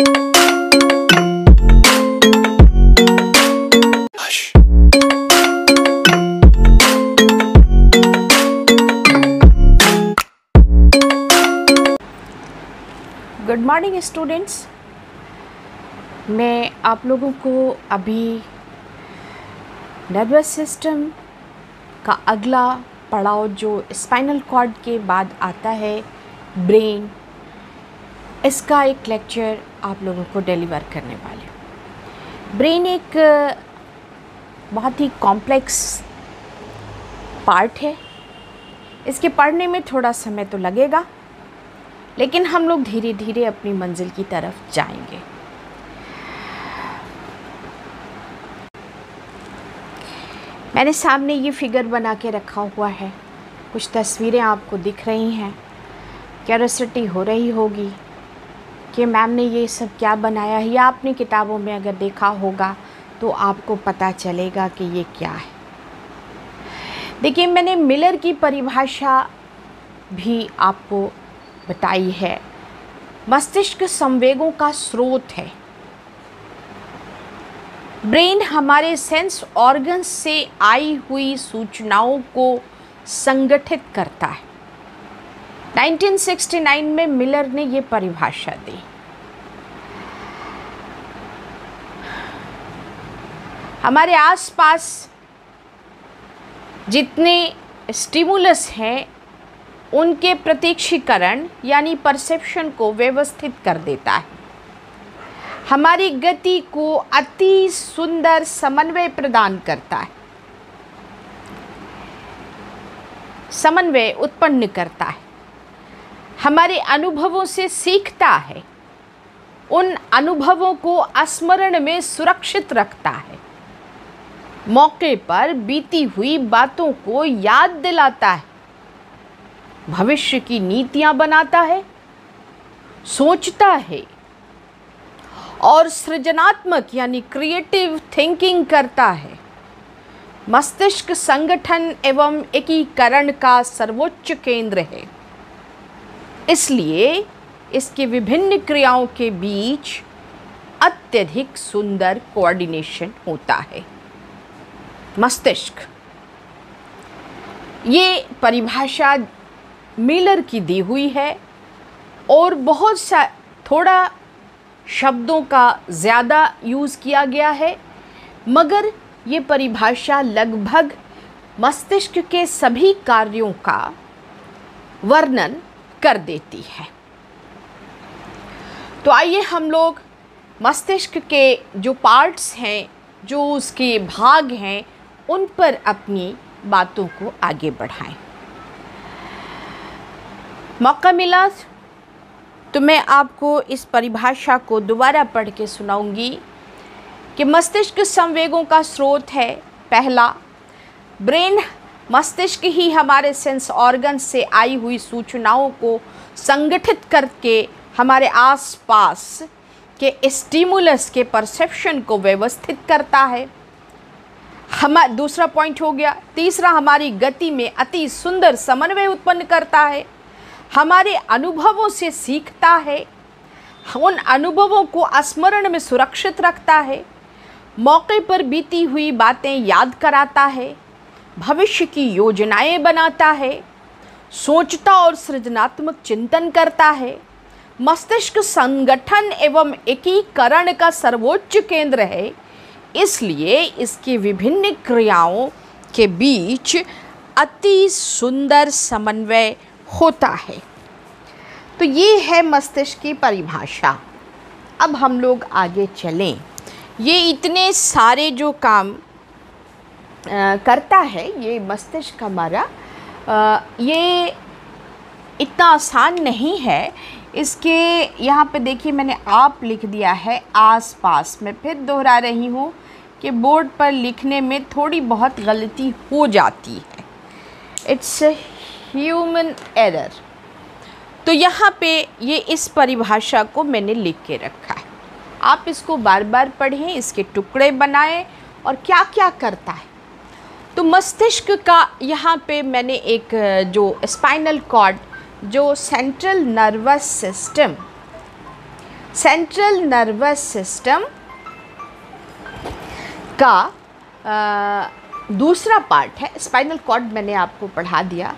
Good morning students, मैं आप लोगों को अभी नर्वस सिस्टम का अगला पड़ाव जो स्पाइनल कॉर्ड के बाद आता है ब्रेन, इसका एक लेक्चर आप लोगों को डिलीवर करने वाले हूँ। ब्रेन एक बहुत ही कॉम्प्लेक्स पार्ट है। इसके पढ़ने में थोड़ा समय तो लगेगा, लेकिन हम लोग धीरे धीरे अपनी मंजिल की तरफ जाएंगे। मैंने सामने ये फिगर बना के रखा हुआ है, कुछ तस्वीरें आपको दिख रही हैं। क्यूरियोसिटी हो रही होगी कि मैम ने ये सब क्या बनाया है, या आपने किताबों में अगर देखा होगा तो आपको पता चलेगा कि ये क्या है। देखिए, मैंने मिलर की परिभाषा भी आपको बताई है। मस्तिष्क संवेगों का स्रोत है। ब्रेन हमारे सेंस ऑर्गन्स से आई हुई सूचनाओं को संगठित करता है। 1969 में मिलर ने ये परिभाषा दी। हमारे आसपास जितने स्टिमुलस हैं उनके प्रत्यक्षीकरण यानी परसेप्शन को व्यवस्थित कर देता है। हमारी गति को अति सुंदर समन्वय प्रदान करता है, समन्वय उत्पन्न करता है। हमारे अनुभवों से सीखता है, उन अनुभवों को स्मरण में सुरक्षित रखता है, मौके पर बीती हुई बातों को याद दिलाता है, भविष्य की नीतियां बनाता है, सोचता है और सृजनात्मक यानी क्रिएटिव थिंकिंग करता है। मस्तिष्क संगठन एवं एकीकरण का सर्वोच्च केंद्र है, इसलिए इसके विभिन्न क्रियाओं के बीच अत्यधिक सुंदर कोऑर्डिनेशन होता है। मस्तिष्क, ये परिभाषा मिलर की दी हुई है और बहुत सा थोड़ा शब्दों का ज़्यादा यूज़ किया गया है, मगर ये परिभाषा लगभग मस्तिष्क के सभी कार्यों का वर्णन कर देती है। तो आइए हम लोग मस्तिष्क के जो पार्ट्स हैं, जो उसके भाग हैं, उन पर अपनी बातों को आगे बढ़ाएं। मौका मिला तो मैं आपको इस परिभाषा को दोबारा पढ़ के सुनाऊंगी कि मस्तिष्क संवेगों का स्रोत है। पहला, ब्रेन मस्तिष्क ही हमारे सेंस ऑर्गन से आई हुई सूचनाओं को संगठित करके हमारे आसपास के स्टिमुलस के परसेप्शन को व्यवस्थित करता है। दूसरा पॉइंट हो गया। तीसरा, हमारी गति में अति सुंदर समन्वय उत्पन्न करता है, हमारे अनुभवों से सीखता है, उन अनुभवों को स्मरण में सुरक्षित रखता है, मौके पर बीती हुई बातें याद कराता है, भविष्य की योजनाएं बनाता है, सोचता और सृजनात्मक चिंतन करता है। मस्तिष्क संगठन एवं एकीकरण का सर्वोच्च केंद्र है, इसलिए इसके विभिन्न क्रियाओं के बीच अति सुंदर समन्वय होता है। तो ये है मस्तिष्क की परिभाषा। अब हम लोग आगे चलें। ये इतने सारे जो काम करता है ये मस्तिष्क हमारा, ये इतना आसान नहीं है। इसके यहाँ पे देखिए, मैंने आप लिख दिया है आसपास। मैं फिर दोहरा रही हूँ कि बोर्ड पर लिखने में थोड़ी बहुत गलती हो जाती है, इट्स ह्यूमन एरर। तो यहाँ पे ये इस परिभाषा को मैंने लिख के रखा है। आप इसको बार बार पढ़ें, इसके टुकड़े बनाएं और क्या क्या करता है। तो मस्तिष्क का यहाँ पे मैंने एक जो स्पाइनल कॉर्ड, जो central nervous system central nervous system का दूसरा पार्ट है। स्पाइनल कॉर्ड मैंने आपको पढ़ा दिया,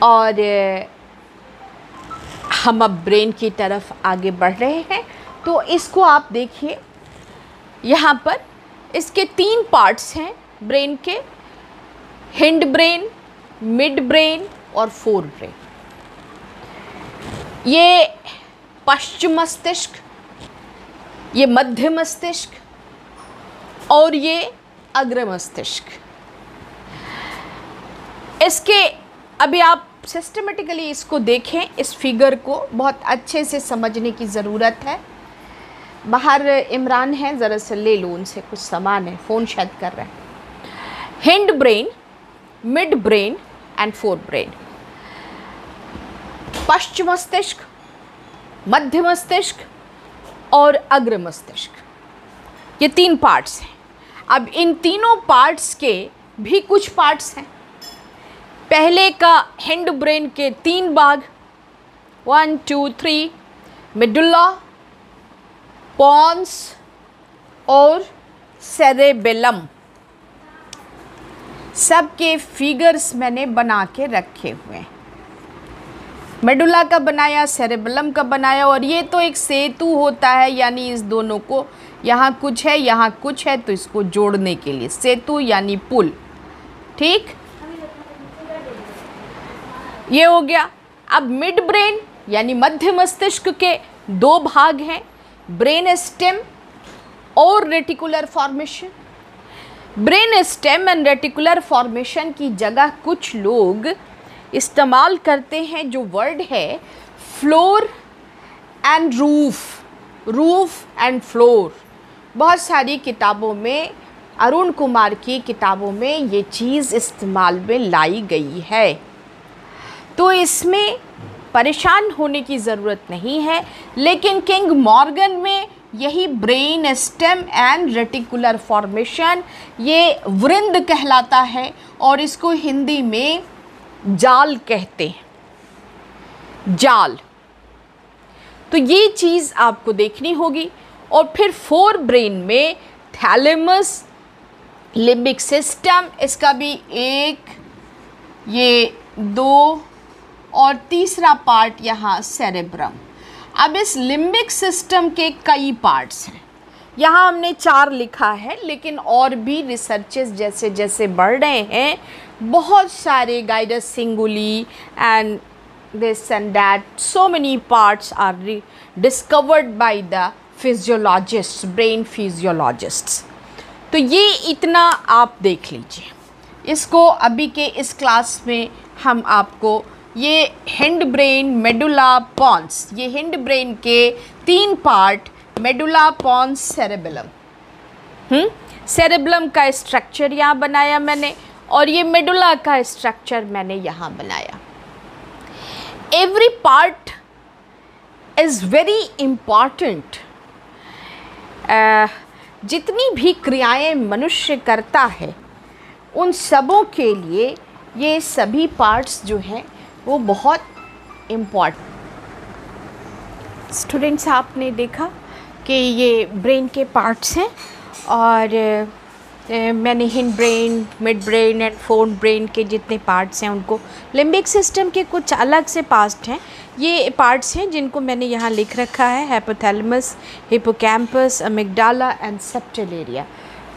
और हम अब ब्रेन की तरफ आगे बढ़ रहे हैं। तो इसको आप देखिए, यहाँ पर इसके 3 पार्ट्स हैं ब्रेन के, हिंड ब्रेन, मिड ब्रेन और फोर ब्रेन। ये पश्चिम मस्तिष्क, ये मध्य मस्तिष्क और ये अग्र मस्तिष्क। इसके अभी आप सिस्टमेटिकली इसको देखें, इस फिगर को बहुत अच्छे से समझने की ज़रूरत है। बाहर इमरान है, ज़रा से ले लो उनसे कुछ सामान है, फ़ोन शायद कर रहे हैं। Hindbrain, midbrain and forebrain. पश्चिम मस्तिष्क, मध्य मस्तिष्क और अग्र मस्तिष्क, ये 3 पार्ट्स हैं। अब इन तीनों पार्ट्स के भी कुछ पार्ट्स हैं। पहले का हिंड ब्रेन के 3 भाग, 1 2 3, मेडुला, पॉन्स और सेरेबेलम। सबके फिगर्स मैंने बना के रखे हुए हैं। मेडुला का बनाया, सेरेबेलम का बनाया, और ये तो एक सेतु होता है, यानी इस दोनों को, यहाँ कुछ है यहाँ कुछ है, तो इसको जोड़ने के लिए सेतु यानी पुल। ठीक, ये हो गया। अब मिड ब्रेन यानी मध्य मस्तिष्क के 2 भाग हैं, ब्रेन स्टेम और reticular formation. Brain stem and reticular formation की जगह कुछ लोग इस्तेमाल करते हैं जो वर्ड है floor and roof, roof and floor. बहुत सारी किताबों में, अरुण कुमार की किताबों में ये चीज़ इस्तेमाल में लाई गई है, तो इसमें परेशान होने की ज़रूरत नहीं है। लेकिन किंग मॉर्गन में यही brain stem and reticular formation ये वृंद कहलाता है, और इसको हिंदी में जाल कहते हैं, जाल। तो ये चीज़ आपको देखनी होगी। और फिर फोर ब्रेन में थैलेमस, लिम्बिक सिस्टम, इसका भी 1, ये 2 और तीसरा पार्ट यहाँ सेरेब्रम। अब इस लिम्बिक सिस्टम के कई पार्ट्स हैं, यहाँ हमने 4 लिखा है, लेकिन और भी रिसर्चेस जैसे जैसे बढ़ रहे हैं, बहुत सारे गाइडस cinguli and this and that, so many parts are discovered by the physiologists, brain physiologists. तो ये इतना आप देख लीजिए। इसको अभी के इस क्लास में हम आपको ये हिंड ब्रेन, मेडुला, पॉन्स, ये हिंड ब्रेन के 3 part, medulla, pons, cerebellum. Cerebellum का स्ट्रक्चर यहाँ बनाया मैंने, और ये मेडुला का स्ट्रक्चर मैंने यहाँ बनाया। Every part is very important. जितनी भी क्रियाएं मनुष्य करता है, उन सबों के लिए ये सभी पार्ट्स जो हैं वो बहुत इम्पॉर्टेंट। स्टूडेंट्स, आपने देखा कि ये ब्रेन के पार्ट्स हैं, और मैंने hind brain, midbrain and fore brain के जितने पार्ट्स हैं उनको, लिम्बिक सिस्टम के कुछ अलग से पार्ट्स हैं, ये पार्ट्स हैं जिनको मैंने यहाँ लिख रखा है, hypothalamus, hippocampus, amygdala and septal area.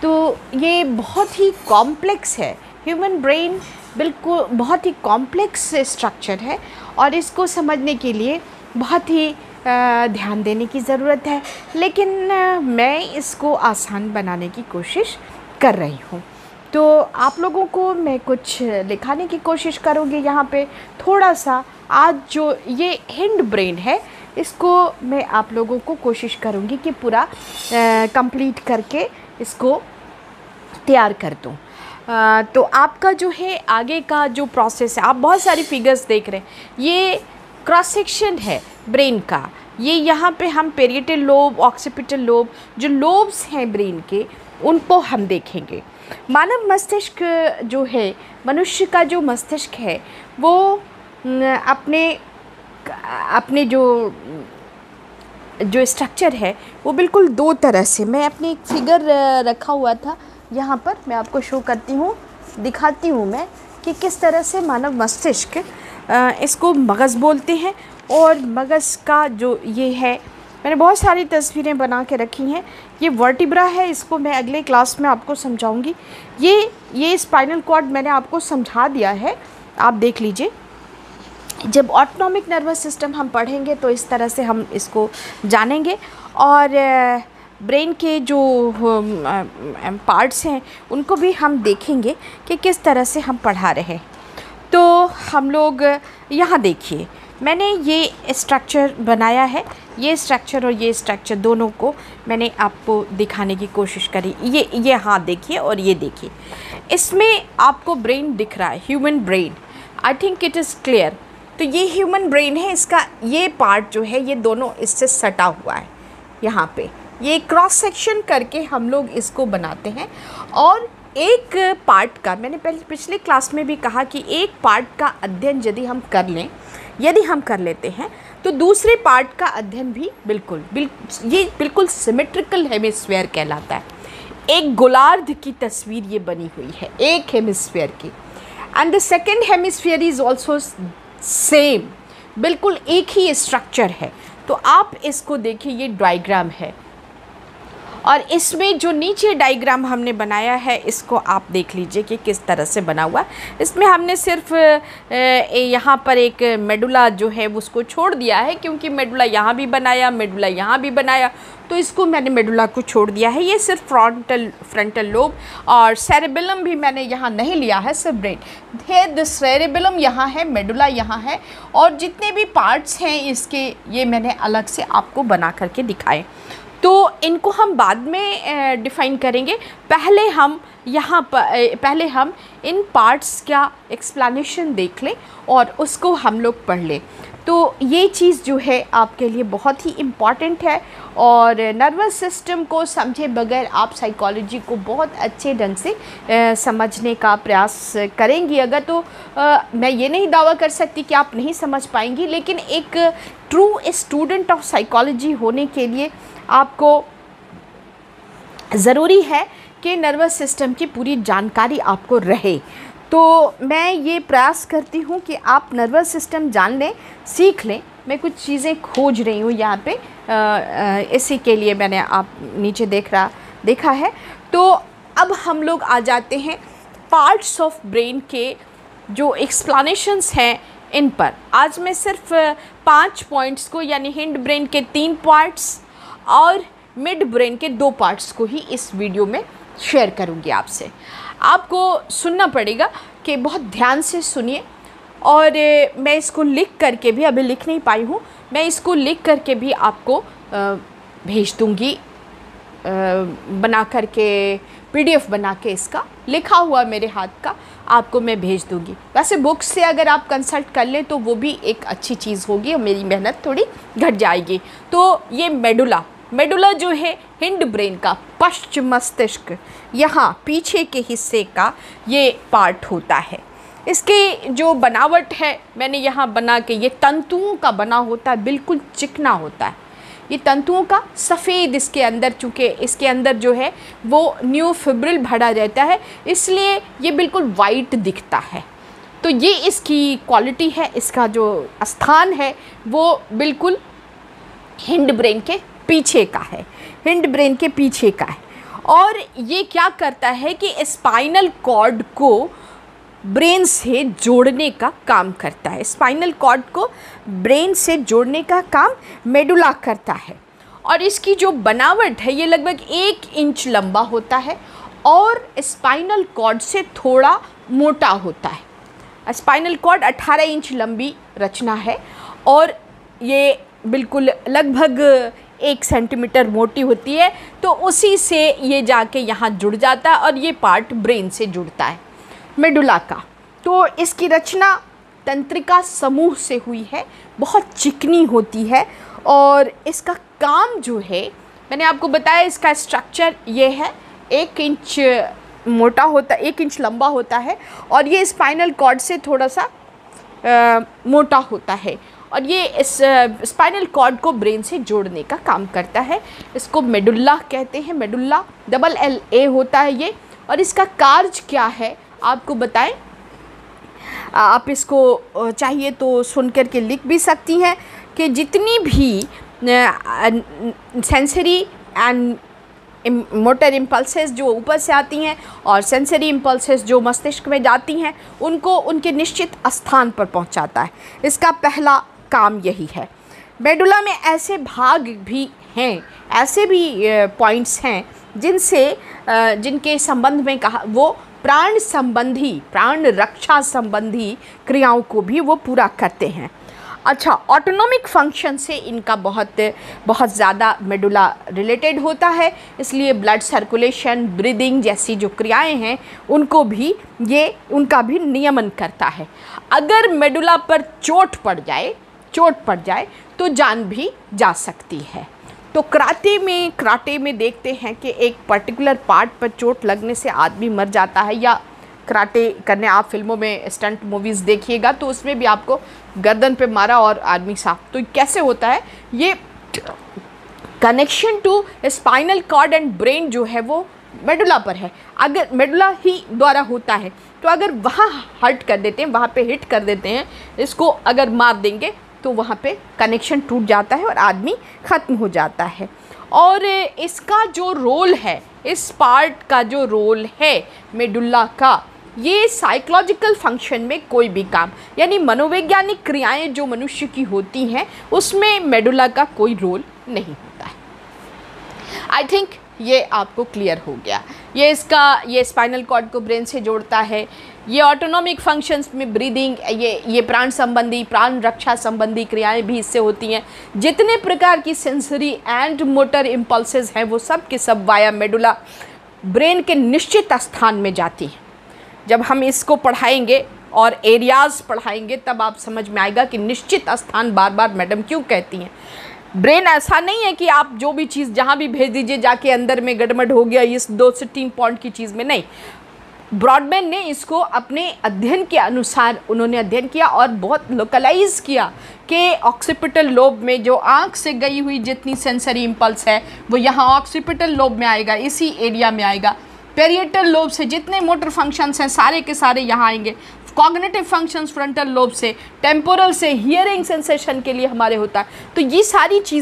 तो ये बहुत ही कॉम्प्लेक्स है, ह्यूमन ब्रेन बिल्कुल बहुत ही कॉम्प्लेक्स स्ट्रक्चर है, और इसको समझने के लिए बहुत ही ध्यान देने की ज़रूरत है। लेकिन मैं इसको आसान बनाने की कोशिश कर रही हूँ। तो आप लोगों को मैं कुछ लिखाने की कोशिश करूँगी यहाँ पे थोड़ा सा। आज जो ये हिंड ब्रेन है, इसको मैं आप लोगों को कोशिश करूँगी कि पूरा कंप्लीट करके इसको तैयार कर दूँ। तो आपका जो है आगे का जो प्रोसेस है, आप बहुत सारी फिगर्स देख रहे हैं, ये क्रॉस सेक्शन है ब्रेन का। ये यहाँ पे हम पेरिएटल लोब, ऑक्सीपिटल लोब, जो लोब्स हैं ब्रेन के, उनको हम देखेंगे। मानव मस्तिष्क जो है, मनुष्य का जो मस्तिष्क है, वो अपने जो जो स्ट्रक्चर है वो बिल्कुल दो तरह से, मैं अपनी एक फिगर रखा हुआ था यहाँ पर, मैं आपको शो करती हूँ, दिखाती हूँ मैं कि किस तरह से मानव मस्तिष्क, इसको मगज़ बोलते हैं, और मगज़ का जो ये है, मैंने बहुत सारी तस्वीरें बना के रखी हैं। ये वर्टिब्रा है, इसको मैं अगले क्लास में आपको समझाऊंगी। ये स्पाइनल कॉर्ड मैंने आपको समझा दिया है, आप देख लीजिए। जब ऑटोनॉमिक नर्वस सिस्टम हम पढ़ेंगे तो इस तरह से हम इसको जानेंगे, और ब्रेन के जो पार्ट्स हैं उनको भी हम देखेंगे कि किस तरह से हम पढ़ा रहे हैं। तो हम लोग यहाँ देखिए, मैंने ये स्ट्रक्चर बनाया है, ये स्ट्रक्चर और ये स्ट्रक्चर दोनों को मैंने आपको दिखाने की कोशिश करी। ये हाँ देखिए, और ये देखिए, इसमें आपको ब्रेन दिख रहा है, human brain. I think it is clear. तो ये ह्यूमन ब्रेन है, इसका ये पार्ट जो है ये दोनों इससे सटा हुआ है। यहाँ पे ये क्रॉस सेक्शन करके हम लोग इसको बनाते हैं, और एक पार्ट का, मैंने पिछले क्लास में भी कहा कि एक पार्ट का अध्ययन यदि हम कर लेते हैं तो दूसरे पार्ट का अध्ययन भी ये बिल्कुल सिमेट्रिकल हेमिस्फीयर कहलाता है। एक गोलार्ध की तस्वीर ये बनी हुई है एक हेमिस्फीयर की, and the second hemisphere is also same, बिल्कुल एक ही स्ट्रक्चर है। तो आप इसको देखिए, ये डायग्राम है, और इसमें जो नीचे डायग्राम हमने बनाया है इसको आप देख लीजिए कि किस तरह से बना हुआ है। इसमें हमने सिर्फ यहाँ पर एक मेडुला जो है उसको छोड़ दिया है, क्योंकि मेडुला यहाँ भी बनाया, मेडुला यहाँ भी बनाया, तो इसको मैंने मेडुला को छोड़ दिया है। ये सिर्फ फ्रंटल लोब और सेरेबेलम भी मैंने यहाँ नहीं लिया है, सिर्फ ब्रेन है। द सेरेबेलम यहाँ है, मेडुला यहाँ है, और जितने भी पार्ट्स हैं इसके ये मैंने अलग से आपको बना करके दिखाए। तो इनको हम बाद में डिफ़ाइन करेंगे। पहले हम इन पार्ट्स का एक्सप्लेनेशन देख लें और उसको हम लोग पढ़ लें। तो ये चीज़ जो है आपके लिए बहुत ही इम्पॉर्टेंट है, और नर्वस सिस्टम को समझे बगैर आप साइकोलॉजी को बहुत अच्छे ढंग से समझने का प्रयास करेंगी अगर, तो मैं ये नहीं दावा कर सकती कि आप नहीं समझ पाएंगी, लेकिन एक ट्रू स्टूडेंट ऑफ साइकोलॉजी होने के लिए आपको ज़रूरी है कि नर्वस सिस्टम की पूरी जानकारी आपको रहे। तो मैं ये प्रयास करती हूँ कि आप नर्वस सिस्टम जान लें, सीख लें। मैं कुछ चीज़ें खोज रही हूँ यहाँ पे, इसी के लिए मैंने आप नीचे देखा है। तो अब हम लोग आ जाते हैं पार्ट्स ऑफ ब्रेन के जो एक्सप्लेनेशंस हैं इन पर। आज मैं सिर्फ 5 पॉइंट्स को, यानी हिंड ब्रेन के 3 पार्ट्स और मिड ब्रेन के 2 पार्ट्स को ही इस वीडियो में शेयर करूँगी आपसे। आपको सुनना पड़ेगा कि बहुत ध्यान से सुनिए, और मैं इसको लिख करके भी, अभी लिख नहीं पाई हूँ, मैं इसको लिख करके भी आपको भेज दूँगी, बना करके PDF बना के इसका लिखा हुआ मेरे हाथ का आपको मैं भेज दूँगी। वैसे बुक्स से अगर आप कंसल्ट कर लें तो वो भी एक अच्छी चीज़ होगी और मेरी मेहनत थोड़ी घट जाएगी। तो ये मेडुला जो है हिंड ब्रेन का, पश्च मस्तिष्क, यहाँ पीछे के हिस्से का ये पार्ट होता है। इसकी जो बनावट है मैंने यहाँ बना के, ये तंतुओं का बना होता है, बिल्कुल चिकना होता है ये तंतुओं का, सफ़ेद इसके अंदर, चूँकि इसके अंदर जो है वो न्यूरोफिब्रिल भरा रहता है, इसलिए ये बिल्कुल वाइट दिखता है। तो ये इसकी क्वालिटी है, इसका जो स्थान है वो बिल्कुल हिंड ब्रेन के पीछे का है, हिंड ब्रेन के पीछे का है। और ये क्या करता है कि स्पाइनल कॉर्ड को ब्रेन से जोड़ने का काम करता है। स्पाइनल कॉर्ड को ब्रेन से जोड़ने का काम मेडुला करता है, और इसकी जो बनावट है ये लगभग 1 इंच लंबा होता है और स्पाइनल कॉर्ड से थोड़ा मोटा होता है। स्पाइनल कॉर्ड 18 इंच लंबी रचना है, और ये बिल्कुल लगभग 1 सेंटीमीटर मोटी होती है। तो उसी से ये जाके यहाँ जुड़ जाता है, और ये पार्ट ब्रेन से जुड़ता है मेडुला का। तो इसकी रचना तंत्रिका समूह से हुई है, बहुत चिकनी होती है, और इसका काम जो है मैंने आपको बताया, इसका स्ट्रक्चर ये है, 1 इंच मोटा होता, 1 इंच लंबा होता है, और ये स्पाइनल कॉर्ड से थोड़ा सा मोटा होता है, और ये इस स्पाइनल कॉर्ड को ब्रेन से जोड़ने का काम करता है। इसको मेडुल्ला कहते हैं, मेडुल्ला LLA होता है ये। और इसका कार्य क्या है आपको बताएं, आप इसको चाहिए तो सुन कर के लिख भी सकती हैं कि जितनी भी सेंसरी एंड मोटर इम्पल्सेस जो ऊपर से आती हैं और सेंसरी इम्पल्सेस जो मस्तिष्क में जाती हैं उनको उनके निश्चित स्थान पर पहुंचाता है। इसका पहला काम यही है। मेडुला में ऐसे भाग भी हैं, ऐसे भी पॉइंट्स हैं जिनके संबंध में कहा वो प्राण संबंधी, प्राण रक्षा संबंधी क्रियाओं को भी वो पूरा करते हैं। अच्छा, ऑटोनॉमिक फंक्शन से इनका बहुत ज़्यादा मेडुला रिलेटेड होता है, इसलिए ब्लड सर्कुलेशन, ब्रीदिंग जैसी जो क्रियाएं हैं उनको भी उनका भी नियमन करता है। अगर मेडुला पर चोट पड़ जाए तो जान भी जा सकती है। तो कराटे में देखते हैं कि एक पर्टिकुलर पार्ट पर चोट लगने से आदमी मर जाता है, या कराटे करने आप फिल्मों में स्टंट मूवीज़ देखिएगा तो उसमें भी आपको गर्दन पे मारा और आदमी साफ। तो कैसे होता है ये connection to spinal cord and brain जो है वो मेडुला पर है। अगर मेडुला ही द्वारा होता है तो अगर वहाँ हिट कर देते हैं इसको अगर मार देंगे तो वहाँ पे कनेक्शन टूट जाता है और आदमी ख़त्म हो जाता है। और इसका जो रोल है, इस पार्ट का जो रोल है मेडुला का, ये साइकोलॉजिकल फंक्शन में कोई भी काम यानी मनोवैज्ञानिक क्रियाएं जो मनुष्य की होती हैं उसमें मेडुला का कोई रोल नहीं होता है। आई थिंक ये आपको क्लियर हो गया। ये स्पाइनल कॉर्ड को ब्रेन से जोड़ता है। ये ऑटोनॉमिक फंक्शंस में ब्रीदिंग, ये प्राण संबंधी, प्राण रक्षा संबंधी क्रियाएं भी इससे होती हैं। जितने प्रकार की सेंसरी एंड मोटर इम्पल्सेस हैं वो सब के सब वाया मेडुला ब्रेन के निश्चित स्थान में जाती हैं। जब हम इसको पढ़ाएंगे और एरियाज़ पढ़ाएंगे तब आप समझ में आएगा कि निश्चित स्थान बार बार मैडम क्यों कहती हैं। ब्रेन ऐसा नहीं है कि आप जो भी चीज़ जहाँ भी भेज दीजिए जाके अंदर में गड़बड़ हो गया इस 2 से 3 पॉइंट की चीज़ में, नहीं। ब्रॉडमैन ने इसको अपने अध्ययन के अनुसार उन्होंने अध्ययन किया और बहुत लोकलाइज किया कि ऑक्सीपिटल लोब में जो आँख से गई हुई जितनी सेंसरी इम्पल्स है वो यहाँ ऑक्सीपिटल लोब में आएगा, इसी एरिया में आएगा। पेरिएटल लोब से जितने मोटर फंक्शंस हैं सारे के सारे यहाँ आएंगे। कॉग्निटिव फंक्शंस फ्रंटल लोब से, टेम्पोरल से हियरिंग सेंसेशन के लिए हमारे होता है। तो ये सारी चीज़